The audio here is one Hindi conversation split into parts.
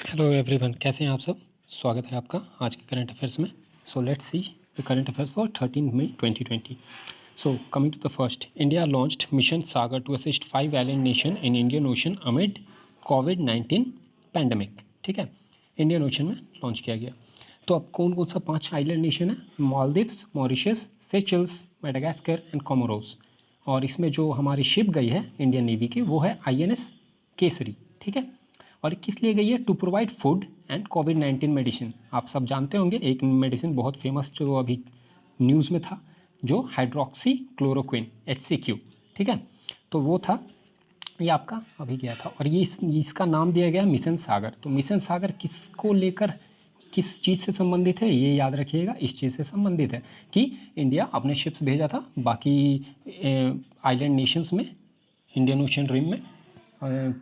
हेलो एवरीवन, कैसे हैं आप सब। स्वागत है आपका आज के करंट अफेयर्स में। So let's see the current affairs for 13 May 2020। So coming to the first, India launched mission Sagar to assist 5 island nation in Indian ocean amid कोविड-19 पैंडमिक। ठीक है, इंडियन ओशन में लॉन्च किया गया। तो अब कौन कौन सा 5 आइलैंड नेशन है? Maldives, Mauritius, Seychelles, Madagascar and Comoros. और इसमें जो हमारी शिप गई है इंडियन नेवी की वो है INS केसरी। ठीक है, और किस लिए गई है? टू प्रोवाइड फूड एंड कोविड-19 मेडिसिन। आप सब जानते होंगे एक मेडिसिन बहुत फेमस जो अभी न्यूज़ में था, जो हाइड्रोक्सी क्लोरोक्विन HCQ। ठीक है, तो वो था, ये आपका अभी गया था। और ये इसका नाम दिया गया मिशन सागर। तो मिशन सागर किसको लेकर, किस चीज़ से संबंधित है ये याद रखिएगा। इस चीज़ से संबंधित है कि इंडिया अपने शिप्स भेजा था बाकी आइलैंड नेशंस में, इंडियन ओशन रिम में,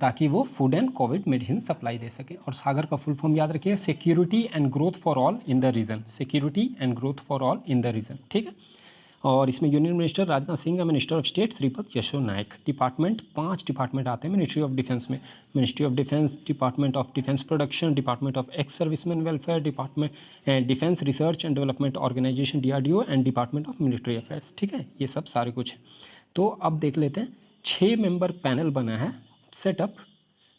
ताकि वो food and covid medicine supply दे सके। और सागर का फुल फॉर्म याद रखिए, security and growth for all in the region. Security and growth for all in the region. ठीक है, और इसमें union minister Rajnath Singh, minister of state Shripad Yesso Naik. Department 5 department आते हैं मिनिस्ट्री ऑफ डिफेंस में। Ministry of defence, department of defence production, department of ex serviceman welfare, department defence research and development organisation DRDO and department of military affairs. ठीक है, ये सब सारे कुछ है। तो अब देख लेते हैं, 6 मेंबर पैनल बना है set up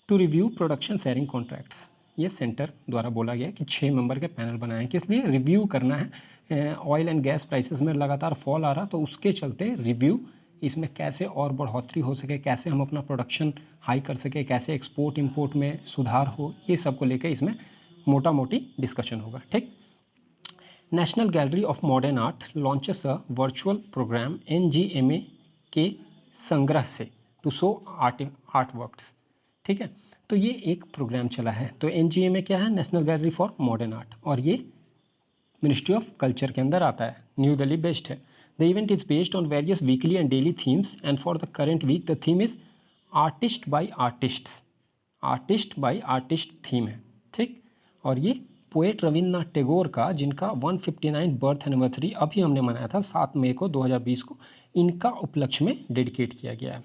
to review production sharing contracts. ये सेंटर द्वारा बोला गया कि 6 मेंबर के पैनल बनाए हैं। किस लिए? रिव्यू करना है। ऑयल एंड गैस प्राइसेस में लगातार फॉल आ रहा, तो उसके चलते रिव्यू, इसमें कैसे और बढ़ोतरी हो सके, कैसे हम अपना प्रोडक्शन हाई कर सके, कैसे एक्सपोर्ट इंपोर्ट में सुधार हो, ये सब को लेकर इसमें मोटा मोटी डिस्कशन होगा। ठीक, national gallery of modern art launches a virtual programme NGMA के संग्रह से टू शो आर्ट वर्क्स। ठीक है, तो ये एक प्रोग्राम चला है। तो NGMA क्या है? National gallery for modern art, और ये मिनिस्ट्री ऑफ कल्चर के अंदर आता है, न्यू दिल्ली बेस्ड है। The event is based on various weekly and daily themes and for the current week the theme is artist by artists. Artist by artist theme है। ठीक, और ये पोएट रविन्द्रनाथ टैगोर का, जिनका 159 बर्थ एनिवर्सरी अभी हमने मनाया था 7 मई को 2020 को, इनका उपलक्ष्य में डेडिकेट किया गया है।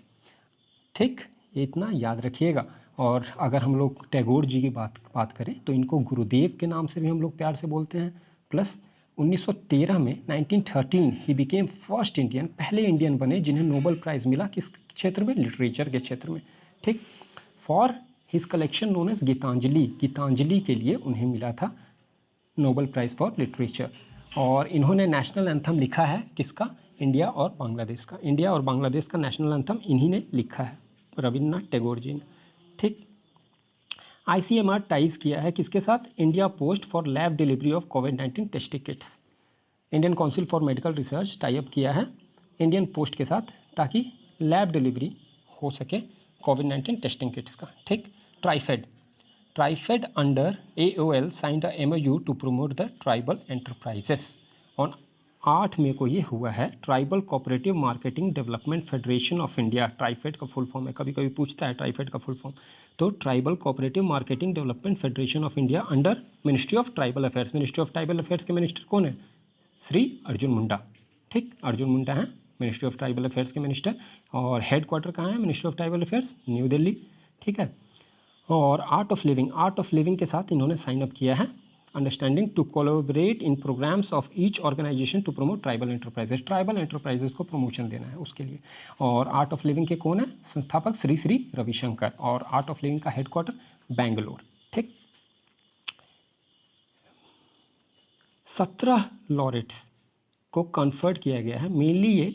ठीक, ये इतना याद रखिएगा। और अगर हम लोग टैगोर जी की बात करें तो इनको गुरुदेव के नाम से भी हम लोग प्यार से बोलते हैं। प्लस 1913 में 1913 ही बिकेम फर्स्ट इंडियन, पहले इंडियन बने जिन्हें नोबेल प्राइज़ मिला। किस क्षेत्र में? लिटरेचर के क्षेत्र में। ठीक, for his collection known as Gitanjali. Gitanjali के लिए उन्हें मिला था नोबेल प्राइज़ फॉर लिटरेचर। और इन्होंने नेशनल एंथम लिखा है किसका? इंडिया और बांग्लादेश का। इंडिया और बांग्लादेश का नेशनल एंथम इन्हीं ने लिखा है, रविन्द्रनाथ टैगोर जी ने। ठीक, ICMR टाइज किया है किसके साथ? India Post for lab delivery of कोविड-19 test kits. Indian Council for Medical Research tie up किया है इंडियन पोस्ट के साथ, ताकि लैब डिलीवरी हो सके कोविड-19 टेस्टिंग किट्स का। ठीक, TRIFED under AOL signed a MOU to promote the tribal enterprises. On 8 मई को ये हुआ है। Tribal cooperative marketing development federation of India, TRIFED का फुल फॉर्म है, कभी कभी पूछता है ट्राइफेड का फुल फॉर्म। तो tribal cooperative marketing development federation of India under ministry of tribal affairs. Ministry of tribal affairs के मिनिस्टर कौन है? श्री अर्जुन मुंडा। ठीक, अर्जुन मुंडा हैं मिनिस्ट्री ऑफ ट्राइबल अफेयर्स के मिनिस्टर। और हेड क्वार्टर कहाँ है ministry of tribal affairs? New Delhi. ठीक है, और आर्ट ऑफ लिविंग के साथ इन्होंने साइन अप किया है understanding to collaborate in programmes of each organisation to promote tribal enterprises. Tribal enterprises को प्रमोशन देना है उसके लिए। और आर्ट ऑफ लिविंग के कौन है? संस्थापक श्री श्री रविशंकर। और आर्ट ऑफ लिविंग का हेडक्वार्टर बेंगलोर। ठीक, 17 लॉरेट्स को कन्फर्ड किया गया है, मेनली ये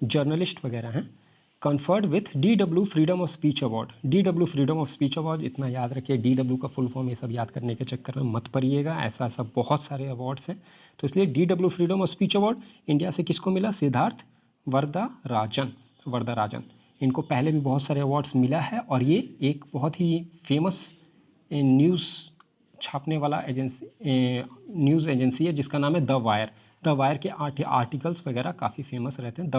जर्नलिस्ट वगैरह हैं। Conferred with DW freedom of speech award. DW freedom of speech award इतना याद रखिए, DW का फुल फॉर्म ये सब याद करने के चक्कर में मत पड़िएगा, ऐसा ऐसा बहुत सारे अवार्ड्स हैं। तो इसलिए DW freedom of speech award India से किसको मिला? सिद्धार्थ वर्दराजन। इनको पहले भी बहुत सारे अवार्ड्स मिला है, और ये एक बहुत ही फेमस न्यूज़ छापने वाला न्यूज़ एजेंसी है जिसका नाम है द वायर। द वायर के आर्टिकल्स वगैरह काफ़ी फेमस रहते हैं।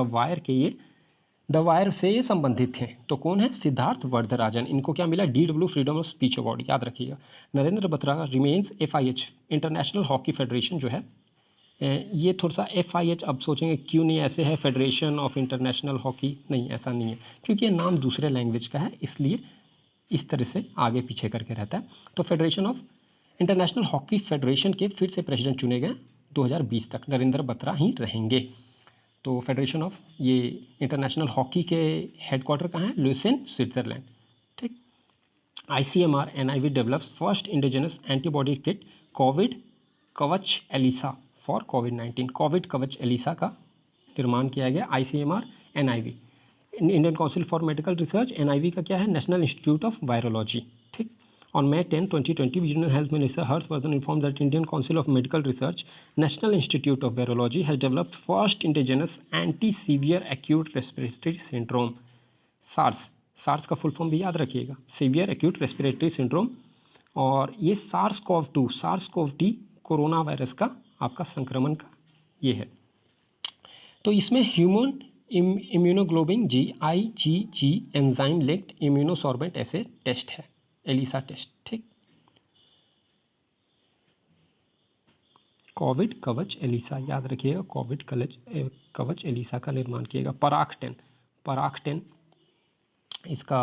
द वायर से ये संबंधित थे। तो कौन है? सिद्धार्थ वर्धराजन। इनको क्या मिला? DW freedom of speech award, याद रखिएगा। Narendra Batra remains FIH, international hockey federation जो है, ये थोड़ा सा FIH, अब सोचेंगे क्यों नहीं ऐसे है, फेडरेशन ऑफ इंटरनेशनल हॉकी, नहीं ऐसा नहीं है, क्योंकि ये नाम दूसरे लैंग्वेज का है, इसलिए इस तरह से आगे पीछे करके रहता है। तो federation of international hockey federation के फिर से प्रेसिडेंट चुने गए 2020 तक, नरेंद्र बत्रा ही रहेंगे। तो फेडरेशन ऑफ ये इंटरनेशनल हॉकी के हेडक्वार्टर कहाँ है? Lausanne, Switzerland. ठीक। ICMR NIV develops first indigenous antibody kit Covid कवच एलिसा फॉर कोविड-19। कोविड कवच एलिसा का निर्माण किया गया ICMR NIV, Indian Council for Medical research. NIV का क्या है? National institute of virology. ठीक। On May 10, 2020, Regional Health Minister Harshvardhan informed that Indian Council of Medical Research, National Institute of Virology has developed first indigenous anti-severe acute respiratory syndrome SARS। SARS का फुल फॉर्म भी याद रखिएगा, सीवियर एक्यूट रेस्पिरेटरी सिंड्रोम। और ये SARS-CoV-2 SARS-CoV-2 कोरोना वायरस का आपका संक्रमण का ये है। तो इसमें ह्यूमन इम्यूनोग्लोबिन जी IgG एंजाइम लिंक्ड इम्यूनोसॉर्बेंट ऐसे टेस्ट है, एलिसा टेस्ट। ठीक। कोविड कवच एलिसा याद रखिएगा, कोविड कवच एलिसा का निर्माण किएगा। पराग 10 इसका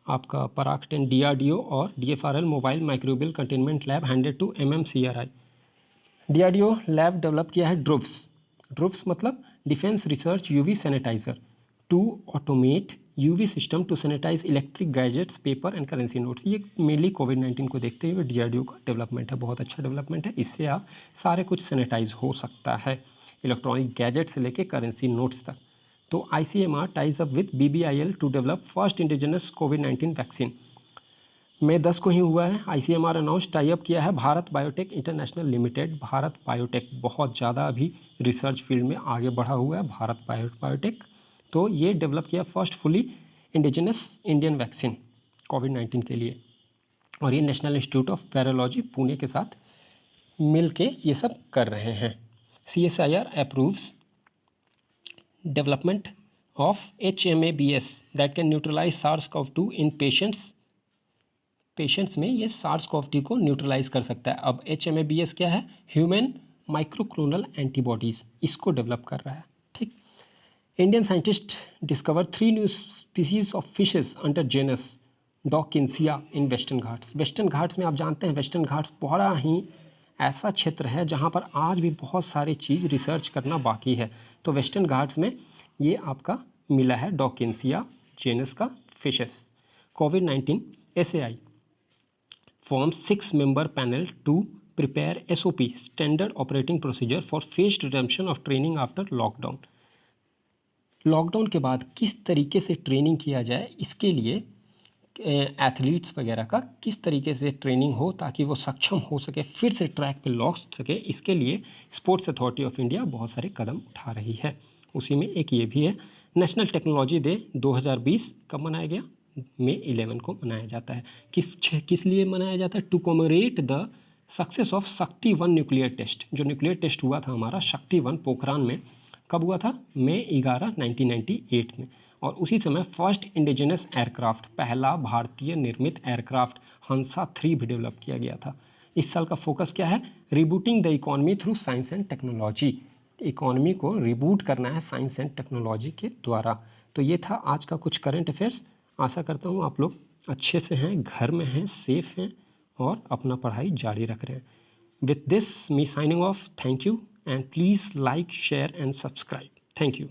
आपका पराग 10 DRDO और DFRL mobile microbial containment lab handed to MMCRI। DRDO lab develop किया है ड्रुव्स मतलब defence research UV sanitiser to automate UV system to sanitise electric gadgets, paper and currency notes. ये मेनली कोविड-19 को देखते हुए DRDO का डेवलपमेंट है, बहुत अच्छा डेवलपमेंट है। इससे आप सारे कुछ सैनिटाइज हो सकता है, इलेक्ट्रॉनिक गैजेट से लेके करेंसी नोट्स तक। तो ICMR ties up with BBIL to develop first indigenous कोविड-19 वैक्सीन। मई 10 को ही हुआ है। ICMR अनाउंस टाई अप किया है Bharat biotech international limited. Bharat biotech बहुत ज़्यादा अभी रिसर्च फील्ड में आगे बढ़ा हुआ है भारत बायोटेक। तो ये डेवलप किया first fully indigenous Indian vaccine कोविड-19 के लिए। और ये national institute of virology Pune के साथ मिल के ये सब कर रहे हैं। CSIR approves development of HMABS that can neutralise SARS-CoV-2 in patients में ये SARS-CoV-2 को न्यूट्रलाइज कर सकता है। अब HMABS क्या है? ह्यूमन माइक्रोक्लोनल एंटीबॉडीज़, इसको डेवलप कर रहा है। ठीक। Indian scientist discover 3 new species of fishes under genus Dawkinsia in Western Ghats. Western Ghats में आप जानते हैं वेस्टर्न घाट्स बड़ा ही ऐसा क्षेत्र है जहाँ पर आज भी बहुत सारी चीज़ रिसर्च करना बाकी है। तो वेस्टर्न घाट्स में ये आपका मिला है डॉकिंसिया जेनस का fishes. Covid SAI forms 6-member panel to prepare SOP standard operating procedure for phased resumption of training after lockdown। Lockdown के बाद किस तरीके से ट्रेनिंग किया जाए, इसके लिए एथलीट्स वगैरह का किस तरीके से ट्रेनिंग हो ताकि वो सक्षम हो सके, फिर से ट्रैक पे लौट सके, इसके लिए स्पोर्ट्स अथॉरिटी ऑफ इंडिया बहुत सारे कदम उठा रही है। उसी में एक ये भी है। नेशनल टेक्नोलॉजी डे 2020 कब मनाया गया? May 11 को मनाया जाता है। किस लिए मनाया जाता है? To commemorate the success of Shakti 1 nuclear test. जो न्यूक्लियर टेस्ट हुआ था हमारा शक्ति 1 पोखरान में, कब हुआ था? May 11, 1998 में। और उसी समय फर्स्ट इंडिजिनस एयरक्राफ्ट, पहला भारतीय निर्मित एयरक्राफ्ट हंसा 3 भी डेवलप किया गया था। इस साल का फोकस क्या है? Rebooting the economy through science and technology. Economy को रिबूट करना है साइंस एंड टेक्नोलॉजी के द्वारा। तो ये था आज का कुछ करंट अफेयर्स। आशा करता हूँ आप लोग अच्छे से हैं, घर में हैं, सेफ हैं और अपना पढ़ाई जारी रख रहे हैं। With this me signing off. Thank you and please like, share and subscribe. Thank you.